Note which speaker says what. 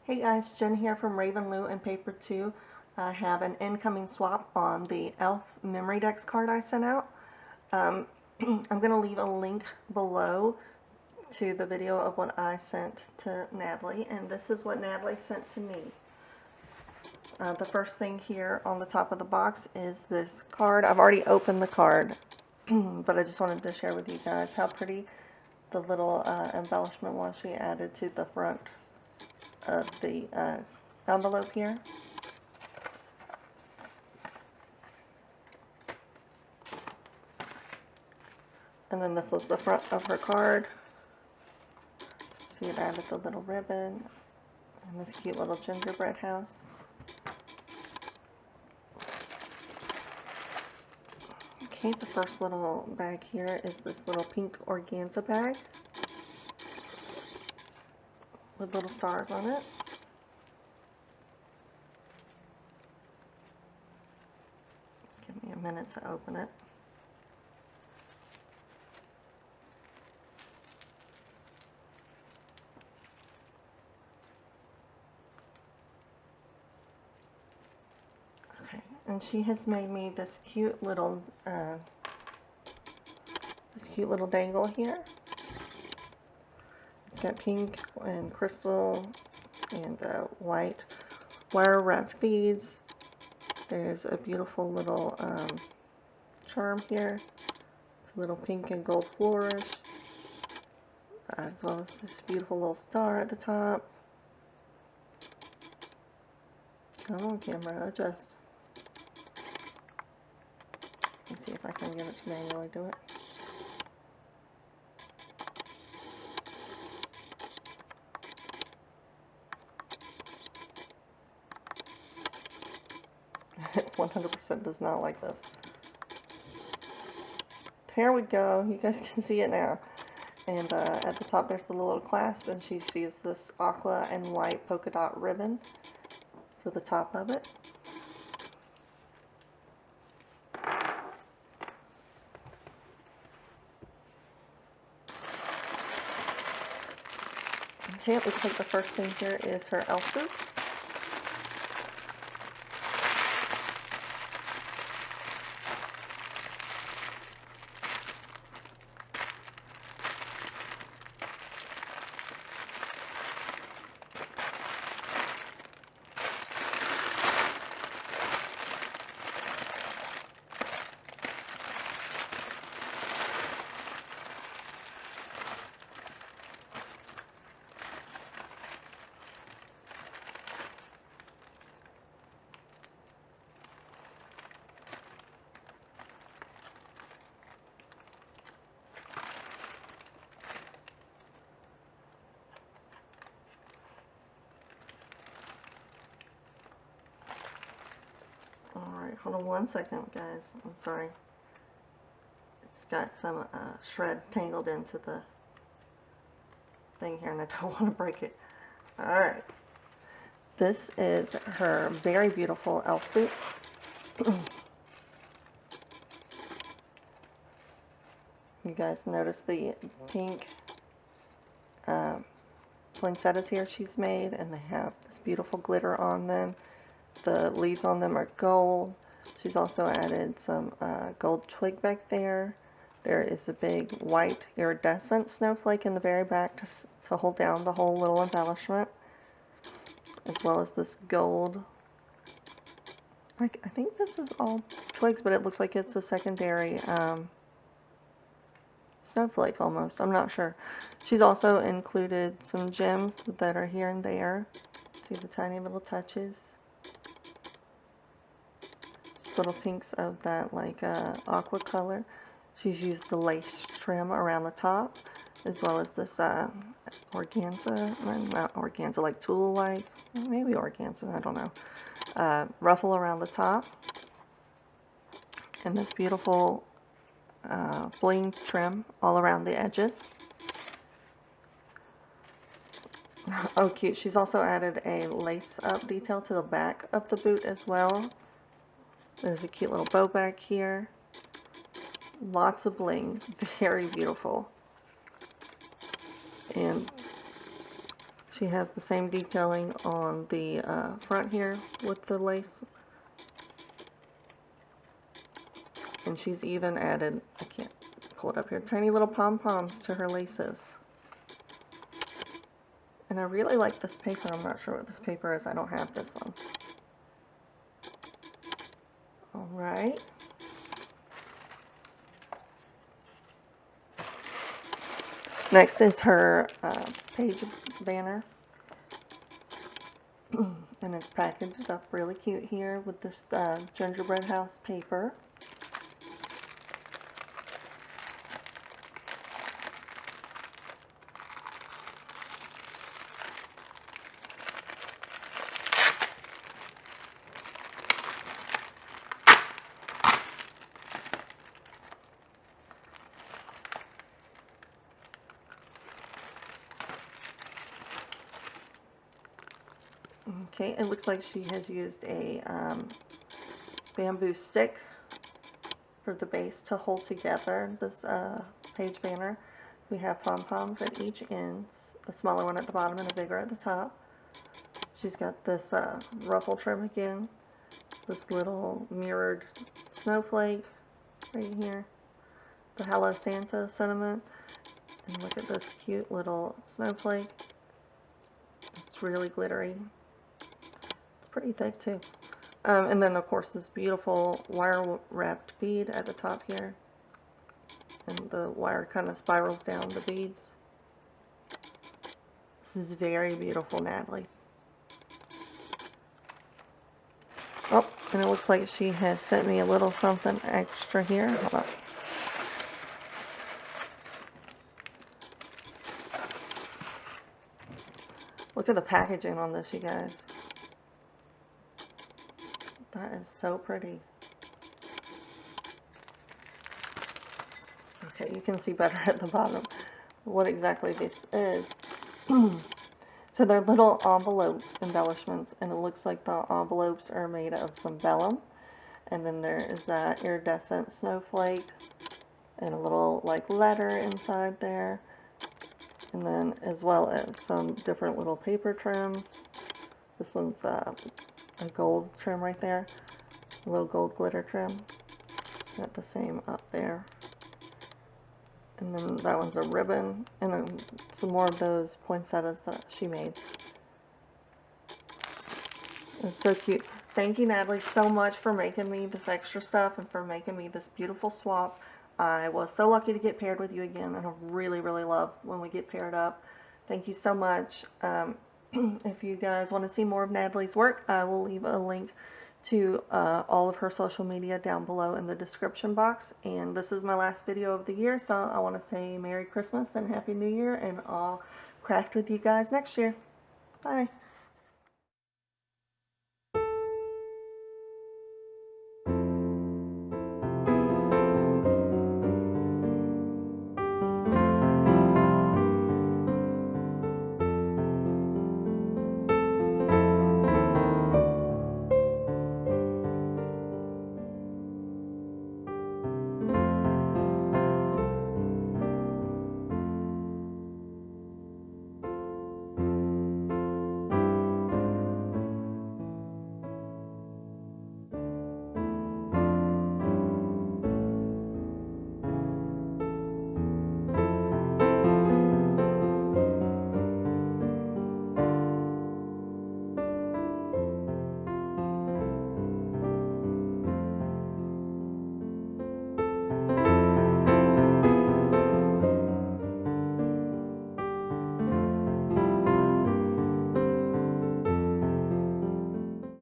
Speaker 1: Hey guys, Jen here from Ravenloo and Paper 2. I have an incoming swap on the Elf Memory Dex card I sent out. I'm going to leave a link below to the video of what I sent to Natalie, and this is what Natalie sent to me. The first thing here on the top of the box is this card. I've already opened the card, but I just wanted to share with you guys how pretty the little embellishment was she added to the front of the envelope here. And then this was the front of her card. She had added the little ribbon and this cute little gingerbread house. Okay, the first little bag here is this little pink organza bag with little stars on it. Give me a minute to open it. Okay, and she has made me this cute little dangle here. It's got pink and crystal and white wire wrapped beads. There's a beautiful little charm here. It's a little pink and gold flourish, as well as this beautiful little star at the top. Come on, camera, adjust. Let's see if I can get it to manually do it. It 100% does not like this. There we go. You guys can see it now. And at the top there's the little clasp, and she's used this aqua and white polka dot ribbon for the top of it. Okay, it looks like the first thing here is her elf boot. Alright, hold on one second, guys. I'm sorry. It's got some shred tangled into the thing here, and I don't want to break it. Alright. This is her very beautiful elf boot. You guys notice the pink poinsettias here she's made, and they have this beautiful glitter on them. The leaves on them are gold. She's also added some gold twig back there. There is a big white iridescent snowflake in the very back to hold down the whole little embellishment, as well as this gold. I think this is all twigs, but it looks like it's a secondary snowflake almost. I'm not sure. She's also included some gems that are here and there. See the tiny little touches. Little pinks of that like aqua color. She's used the lace trim around the top, as well as this organza, not organza, like tulle like, maybe organza, I don't know, ruffle around the top, and this beautiful bling trim all around the edges. Oh, cute. She's also added a lace up detail to the back of the boot as well. There's a cute little bow back here. Lots of bling. Very beautiful. And She has the same detailing on the front here with the lace. And she's even added, I can't pull it up here, tiny little pom-poms to her laces. And I really like this paper. I'm not sure what this paper is. I don't have this one. Alright. Next is her page banner. And it's packaged up really cute here with this gingerbread house paper. Okay, it looks like she has used a bamboo stick for the base to hold together this page banner. We have pom-poms at each end, a smaller one at the bottom and a bigger at the top. She's got this ruffle trim again, this little mirrored snowflake right here, the Hello Santa sentiment, and look at this cute little snowflake. It's really glittery. Pretty thick too. And then of course this beautiful wire wrapped bead at the top here, and the wire kind of spirals down the beads. This is very beautiful, Natalie. Oh, and it looks like she has sent me a little something extra here. Hold on. Look at the packaging on this, you guys. That is so pretty. Okay, you can see better at the bottom what exactly this is. So they're little envelope embellishments, and it looks like the envelopes are made of some vellum. And then there is that iridescent snowflake and a little like letter inside there. And then as well as some different little paper trims. This one's a gold trim right there, a little gold glitter trim. It's got the same up there. And then that one's a ribbon, and then some more of those poinsettias that she made. It's so cute. Thank you, Natalie, so much for making me this extra stuff and for making me this beautiful swap. I was so lucky to get paired with you again, and I really, really love when we get paired up. Thank you so much. If you guys want to see more of Natalie's work, I will leave a link to all of her social media down below in the description box. And this is my last video of the year, so I want to say Merry Christmas and Happy New Year, and I'll craft with you guys next year. Bye.